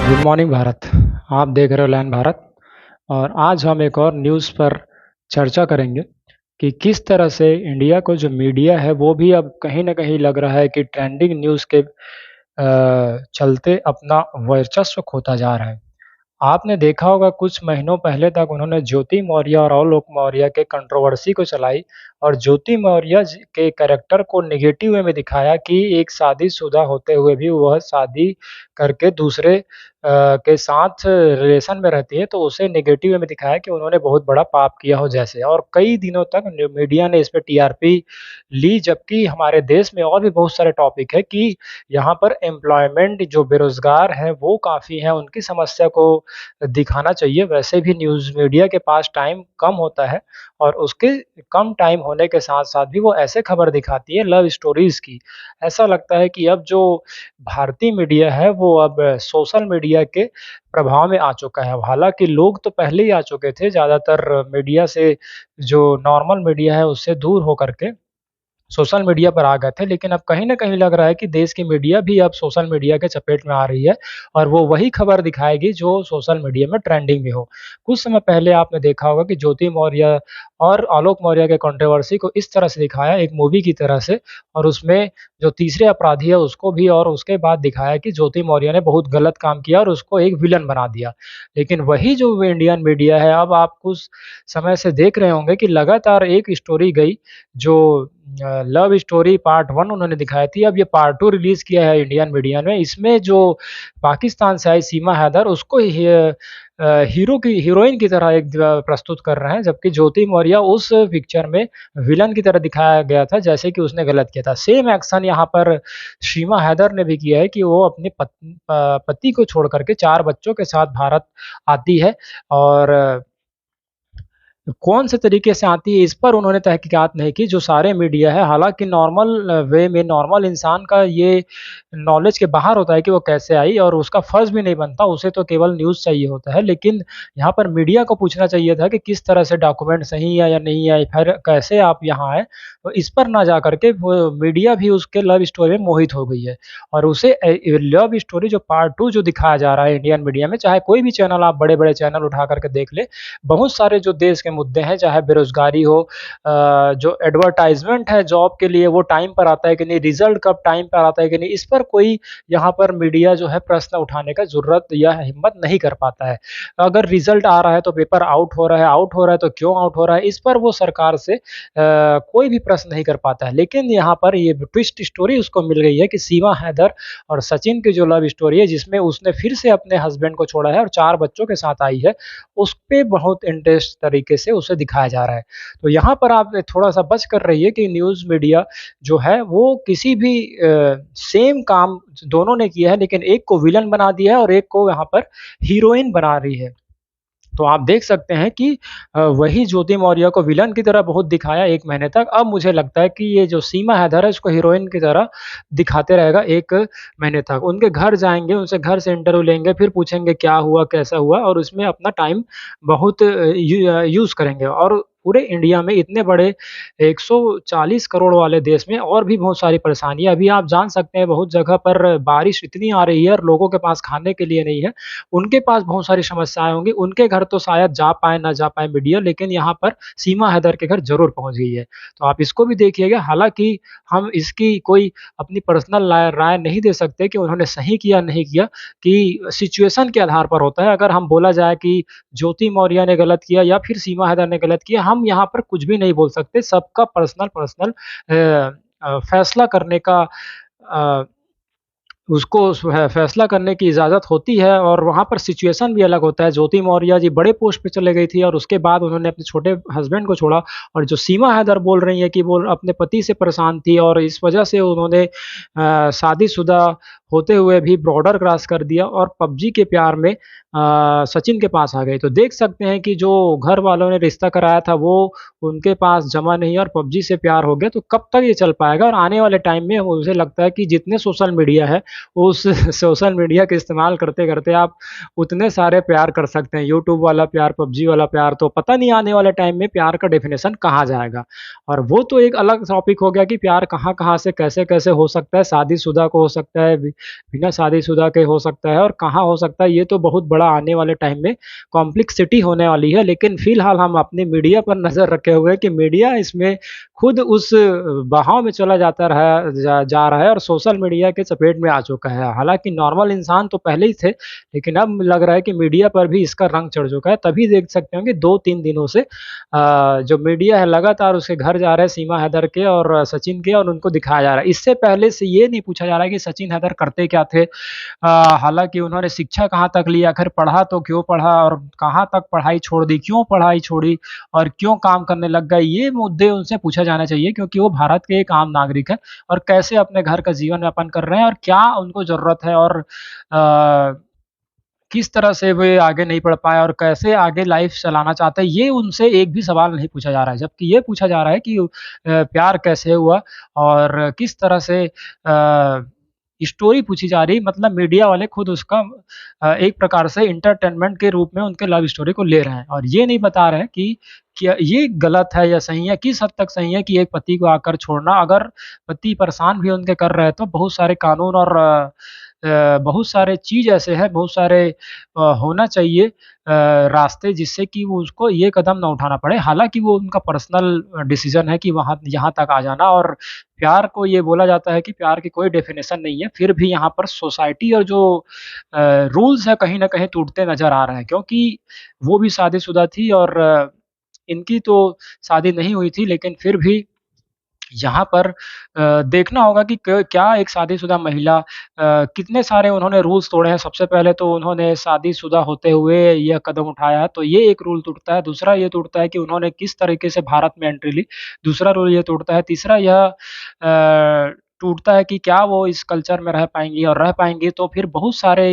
Good morning Bharat. आप देख रहे हो लैंड भारत। और आज हम एक और न्यूज़ पर चर्चा करेंगे कि किस तरह से इंडिया को जो मीडिया है वो भी अब कहीं न कहीं लग रहा है कि ट्रेंडिंग न्यूज़ के चलते अपना वर्चस्व खोता जा रहा है। आपने देखा होगा कुछ महीनों पहले तक उन्होंने ज्योति मौर्य और आलोक मौर्य के कंट्रोवर्सी को चलाई और ज्योति मौर्य के कैरेक्टर को नेगेटिव वे में दिखाया कि एक शादीशुदा होते हुए भी वह शादी करके दूसरे के साथ रिलेशन में रहती है, तो उसे नेगेटिव वे में दिखाया कि उन्होंने बहुत बड़ा पाप किया हो जैसे। और कई दिनों तक मीडिया ने इस पे टीआरपी ली, जबकि हमारे देश में और भी बहुत सारे टॉपिक है कि यहाँ पर एम्प्लॉयमेंट जो बेरोज़गार हैं वो काफ़ी हैं, उनकी समस्या को दिखाना चाहिए। वैसे भी न्यूज़ मीडिया के पास टाइम कम होता है और उसके कम टाइम होने के साथ-साथ भी वो ऐसे खबर दिखाती है लव स्टोरीज़ की। ऐसा लगता है कि अब जो भारतीय मीडिया है वो अब सोशल मीडिया के प्रभाव में आ चुका है। हालाँकि लोग तो पहले ही आ चुके थे, ज़्यादातर मीडिया से जो नॉर्मल मीडिया है उससे दूर होकर के सोशल मीडिया पर आ गए थे, लेकिन अब कहीं न कहीं लग रहा है कि देश की मीडिया भी अब सोशल मीडिया के चपेट में आ रही है और वो वही खबर दिखाएगी जो सोशल मीडिया में ट्रेंडिंग में हो। कुछ समय पहले आपने देखा होगा कि ज्योति मौर्य और आलोक मौर्य के कंट्रोवर्सी को इस तरह से दिखाया एक मूवी की तरह से, और उसमें जो तीसरे अपराधी है उसको भी, और उसके बाद दिखाया कि ज्योति मौर्य ने बहुत गलत काम किया और उसको एक विलेन बना दिया। लेकिन वही जो इंडियन मीडिया है, अब आप कुछ समय से देख रहे होंगे कि लगातार एक स्टोरी गई जो लव स्टोरी पार्ट 1 उन्होंने दिखाई थी, अब ये पार्ट 2 रिलीज़ किया है इंडियन मीडिया ने। इसमें जो पाकिस्तान से आई सीमा हैदर उसको हीरोइन की तरह एक प्रस्तुत कर रहे हैं, जबकि ज्योति मौर्य उस पिक्चर में विलन की तरह दिखाया गया था जैसे कि उसने गलत किया था। सेम एक्शन यहाँ पर सीमा हैदर ने भी किया है कि वो अपने पति को छोड़ कर के 4 बच्चों के साथ भारत आती है और कौन से तरीके से आती है इस पर उन्होंने तहकीकात नहीं की, जो सारे मीडिया है। हालाँकि नॉर्मल वे में नॉर्मल इंसान का ये नॉलेज के बाहर होता है कि वो कैसे आई, और उसका फ़र्ज़ भी नहीं बनता, उसे तो केवल न्यूज़ चाहिए होता है। लेकिन यहाँ पर मीडिया को पूछना चाहिए था कि किस तरह से डॉक्यूमेंट सही है या नहीं है, फिर कैसे आप यहाँ आए? तो इस पर ना जा कर के वो मीडिया भी उसके लव स्टोरी में मोहित हो गई है और उसे लव स्टोरी जो पार्ट 2 जो दिखाया जा रहा है इंडियन मीडिया में, चाहे कोई भी चैनल आप बड़े-बड़े चैनल उठा कर के देख लें, बहुत सारे जो देश के मुद्दे हैं, चाहे बेरोज़गारी हो, जो एडवर्टाइज़मेंट है जॉब के लिए वो टाइम पर आता है कि नहीं, रिज़ल्ट कब टाइम पर आता है कि नहीं, इस पर कोई यहाँ पर मीडिया जो है प्रश्न उठाने का ज़रूरत या हिम्मत नहीं कर पाता है। अगर रिज़ल्ट आ रहा है तो पेपर आउट हो रहा है तो क्यों आउट हो रहा है, इस पर वो सरकार से कोई भी प्रश्न नहीं कर पाता है। लेकिन यहाँ पर ये ट्विस्ट स्टोरी उसको मिल गई है कि सीमा हैदर और सचिन की जो लव स्टोरी है, जिसमें उसने फिर से अपने हस्बैंड को छोड़ा है और 4 बच्चों के साथ आई है, उसपे बहुत इंटरेस्ट तरीके से उसे दिखाया जा रहा है। तो यहाँ पर आप थोड़ा-सा बच कर रहिए कि न्यूज़ मीडिया जो है वो किसी भी सेम काम दोनों ने किया है, लेकिन एक को विलेन बना दिया है और एक को यहाँ पर हीरोइन बना रही है। तो आप देख सकते हैं कि वही ज्योति मौर्य को विलेन की तरह बहुत दिखाया 1 महीने तक। अब मुझे लगता है कि ये जो सीमा हैदर है इसको हीरोइन की तरह दिखाते रहेगा 1 महीने तक। उनके घर जाएँगे, उनसे घर से इंटरव्यू लेंगे, फिर पूछेंगे क्या हुआ, कैसा हुआ, और उसमें अपना टाइम बहुत यूज़ करेंगे। और पूरे इंडिया में इतने बड़े 140 करोड़ वाले देश में और भी बहुत सारी परेशानियाँ, अभी आप जान सकते हैं बहुत जगह पर बारिश इतनी आ रही है और लोगों के पास खाने के लिए नहीं है। उनके पास बहुत सारी समस्याएँ होंगी, उनके घर तो शायद जा पाए, ना जा पाए मीडिया, लेकिन यहाँ पर सीमा हैदर के घर ज़रूर पहुँच गई है। तो आप इसको भी देखिएगा, हालाँकि हम इसकी कोई अपनी पर्सनल राय नहीं दे सकते कि उन्होंने सही किया, नहीं किया, कि सिचुएशन के आधार पर होता है। अगर हम बोला जाए कि ज्योति मौर्य ने गलत किया या फिर सीमा हैदर ने गलत किया, हम यहाँ पर कुछ भी नहीं बोल सकते। सबका पर्सनल फैसला करने का अ उसको फैसला करने की इजाज़त होती है और वहाँ पर सिचुएशन भी अलग होता है। ज्योति मौर्य जी बड़े पोस्ट पे चले गई थी और उसके बाद उन्होंने अपने छोटे हस्बैंड को छोड़ा, और जो सीमा हैदर बोल रही हैं कि वो अपने पति से परेशान थी और इस वजह से उन्होंने शादीशुदा होते हुए भी बॉर्डर क्रॉस कर दिया और पबजी के प्यार में सचिन के पास आ गई। तो देख सकते हैं कि जो घर वालों ने रिश्ता कराया था वो उनके पास जमा नहीं है और पबजी से प्यार हो गया। तो कब तक ये चल पाएगा? और आने वाले टाइम में मुझे लगता है कि जितने सोशल मीडिया है, उस सोशल मीडिया का इस्तेमाल करते-करते आप उतने सारे प्यार कर सकते हैं। यूट्यूब वाला प्यार, पबजी वाला प्यार, तो पता नहीं आने वाले टाइम में प्यार का डेफ़िनेशन कहाँ जाएगा। और वो तो एक अलग टॉपिक हो गया कि प्यार कहाँ-कहाँ से कैसे-कैसे हो सकता है, शादीशुदा को हो सकता है, बिना शादीशुदा के हो सकता है और कहाँ हो सकता है, ये तो बहुत बड़ा आने वाले टाइम में कॉम्प्लेक्सिटी होने वाली है। लेकिन फ़िलहाल हम अपने मीडिया पर नज़र रखे हुए हैं कि मीडिया इसमें खुद उस बहाव में चला जाता रहा जा जा रहा है और सोशल मीडिया के चपेट में आ चुका है। हालाँकि नॉर्मल इंसान तो पहले ही थे, लेकिन अब लग रहा है कि मीडिया पर भी इसका रंग चढ़ चुका है। तभी देख सकते होंगे 2-3 दिनों से जो मीडिया है लगातार उसके घर जा रहा है सीमा हैदर के और सचिन के, और उनको दिखाया जा रहा है। इससे पहले से ये नहीं पूछा जा रहा है कि सचिन हैदर करते क्या थे? हालाँकि उन्होंने शिक्षा कहाँ तक ली, आखिर पढ़ा तो क्यों पढ़ा और कहाँ तक पढ़ाई छोड़ दी, क्यों पढ़ाई छोड़ी और क्यों काम करने लग गए? ये मुद्दे उनसे पूछा जाना चाहिए, क्योंकि वो भारत के एक आम नागरिक हैं और कैसे अपने घर का जीवन यापन कर रहे हैं और क्या उनको ज़रूरत है, और किस तरह से वे आगे नहीं बढ़ पाए और कैसे आगे लाइफ़ चलाना चाहते हैं, ये उनसे एक भी सवाल नहीं पूछा जा रहा है। जबकि ये पूछा जा रहा है कि प्यार कैसे हुआ और किस तरह से स्टोरी पूछी जा रही है, मतलब मीडिया वाले खुद उसका एक प्रकार से एंटरटेनमेंट के रूप में उनके लव स्टोरी को ले रहे हैं और ये नहीं बता रहे हैं कि क्या ये गलत है या सही है, किस हद तक सही है कि एक पति को आकर छोड़ना। अगर पति परेशान भी उनके कर रहे हैं तो बहुत सारे कानून और बहुत सारे चीज़ ऐसे हैं, बहुत सारे होना चाहिए रास्ते, जिससे कि वो उसको ये कदम ना उठाना पड़े। हालाँकि वो उनका पर्सनल डिसीज़न है कि वहाँ यहाँ तक आ जाना, और प्यार को ये बोला जाता है कि प्यार की कोई डेफ़िनेशन नहीं है, फिर भी यहाँ पर सोसाइटी और जो रूल्स हैं कहीं न कहीं टूटते नज़र आ रहे हैं, क्योंकि वो भी शादीशुदा थी और इनकी तो शादी नहीं हुई थी, लेकिन फिर भी यहाँ पर देखना होगा कि क क्या एक शादीशुदा महिला कितने सारे उन्होंने रूल्स तोड़े हैं। सबसे पहले तो उन्होंने शादीशुदा होते हुए यह कदम उठाया है, तो ये एक रूल टूटता है। दूसरा ये टूटता है कि उन्होंने किस तरीके से भारत में एंट्री ली, दूसरा रूल ये टूटता है। तीसरा यह टूटता है कि क्या वो इस कल्चर में रह पाएँगी, और रह पाएँगी तो फिर बहुत सारे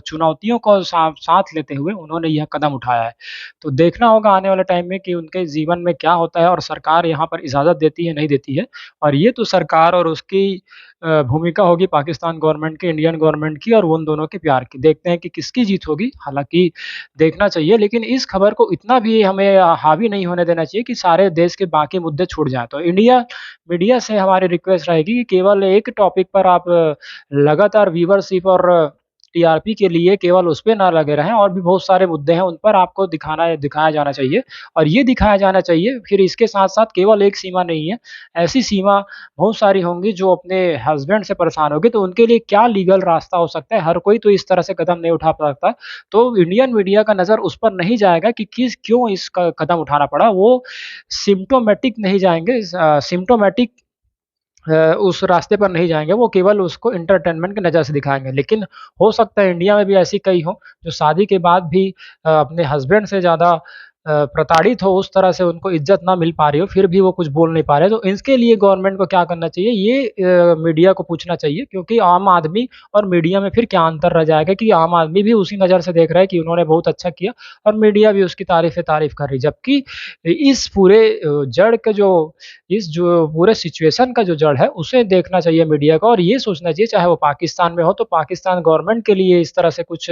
चुनौतियों को साथ लेते हुए उन्होंने यह कदम उठाया है। तो देखना होगा आने वाले टाइम में कि उनके जीवन में क्या होता है और सरकार यहाँ पर इजाज़त देती है, नहीं देती है। और ये तो सरकार और उसकी भूमिका होगी पाकिस्तान गवर्नमेंट की, इंडियन गवर्नमेंट की और उन दोनों के प्यार की। देखते हैं कि किसकी जीत होगी, हालाँकि देखना चाहिए, लेकिन इस खबर को इतना भी हमें हावी नहीं होने देना चाहिए कि सारे देश के बाकी मुद्दे छूट जाएँ। तो इंडिया मीडिया से हमारी रिक्वेस्ट रहेगी कि केवल एक टॉपिक पर आप लगातार व्यूवरशिप और टीआरपी के लिए केवल उस पे ना लगे रहें, और भी बहुत सारे मुद्दे हैं, उन पर आपको दिखाया जाना चाहिए। और ये दिखाया जाना चाहिए, फिर इसके साथ-साथ केवल एक सीमा नहीं है, ऐसी सीमा बहुत सारी होंगी जो अपने हस्बैंड से परेशान होगी, तो उनके लिए क्या लीगल रास्ता हो सकता है, हर कोई तो इस तरह से कदम नहीं उठा सकता। तो इंडियन मीडिया का नज़र उस पर नहीं जाएगा कि क्यों इसका कदम उठाना पड़ा, वो सिम्प्टोमेटिक नहीं जाएँगे, सिम्प्टोमेटिक उस रास्ते पर नहीं जाएँगे, वो केवल उसको एंटरटेनमेंट की नज़र से दिखाएँगे। लेकिन हो सकता है इंडिया में भी ऐसी कई हों, जो शादी के बाद भी अपने हस्बैंड से ज़्यादा प्रताड़ित हो, उस तरह से उनको इज़्ज़त ना मिल पा रही हो, फिर भी वो कुछ बोल नहीं पा रहे। तो इसके लिए गवर्नमेंट को क्या करना चाहिए, ये मीडिया को पूछना चाहिए, क्योंकि आम आदमी और मीडिया में फिर क्या अंतर रह जाएगा कि आम आदमी भी उसी नज़र से देख रहा है कि उन्होंने बहुत अच्छा किया और मीडिया भी उसकी तारीफ़ कर रही है। जबकि इस पूरे जड़ के जो इस जो पूरे सिचुएशन का जो जड़ है, उसे देखना चाहिए मीडिया को, और ये सोचना चाहिए, चाहे वो पाकिस्तान में हो, तो पाकिस्तान गवर्नमेंट के लिए इस तरह से कुछ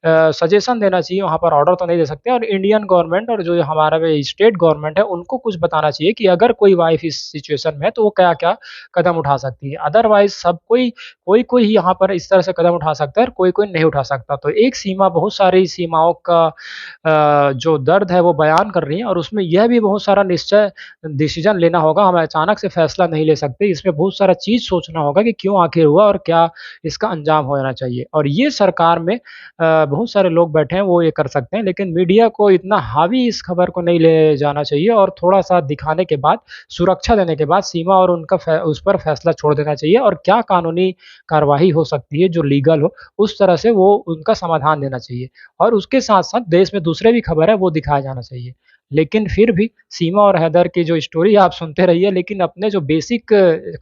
सजेशन देना चाहिए, वहाँ पर ऑर्डर तो नहीं दे सकते, और इंडियन गवर्नमेंट और जो हमारा भी स्टेट गवर्नमेंट है, उनको कुछ बताना चाहिए कि अगर कोई वाइफ़ इस सिचुएशन में है, तो वो क्या-क्या कदम उठा सकती है। अदरवाइज़ सब कोई-कोई ही यहाँ पर इस तरह से कदम उठा सकता है और कोई-कोई नहीं उठा सकता। तो एक सीमा बहुत सारी सीमाओं का जो दर्द है वो बयान कर रही है, और उसमें यह भी बहुत सारा डिसीज़न लेना होगा, हम अचानक से फैसला नहीं ले सकते। इसमें बहुत सारा चीज़ सोचना होगा कि क्यों आखिर हुआ और क्या इसका अंजाम होना चाहिए। और ये सरकार में बहुत सारे लोग बैठे हैं, वो ये कर सकते हैं, लेकिन मीडिया को इतना हावी इस खबर को नहीं ले जाना चाहिए, और थोड़ा-सा दिखाने के बाद, सुरक्षा देने के बाद सीमा और उनका उस पर फैसला छोड़ देना चाहिए, और क्या कानूनी कार्रवाई हो सकती है जो लीगल हो, उस तरह से वो उनका समाधान देना चाहिए। और उसके साथ-साथ देश में दूसरे भी खबर है, वो दिखाया जाना चाहिए। लेकिन फिर भी सीमा और हैदर की जो स्टोरी आप सुनते रहिए, लेकिन अपने जो बेसिक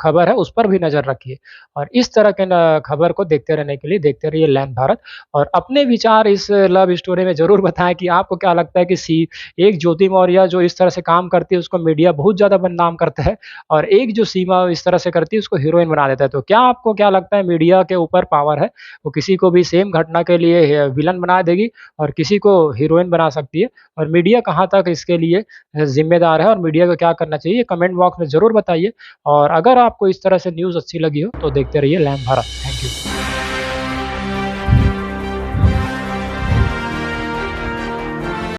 खबर है उस पर भी नज़र रखिए। और इस तरह के न खबर को देखते रहने के लिए देखते रहिए लैंड भारत, और अपने विचार इस लव स्टोरी में ज़रूर बताएँ कि आपको क्या लगता है कि एक ज्योति मौर्य जो इस तरह से काम करती है, उसको मीडिया बहुत ज़्यादा बदनाम करता है, और एक जो सीमा इस तरह से करती है, उसको हीरोइन बना देता है। तो आपको क्या लगता है, मीडिया के ऊपर पावर है, वो किसी को भी सेम घटना के लिए विलन बना देगी और किसी को हीरोइन बना सकती है, और मीडिया कहाँ तक इसके लिए ज़िम्मेदार है और मीडिया को क्या करना चाहिए, कमेंट बॉक्स में ज़रूर बताइए। और अगर आपको इस तरह से न्यूज़ अच्छी लगी हो तो देखते रहिए लैम्प भारत। Thank you.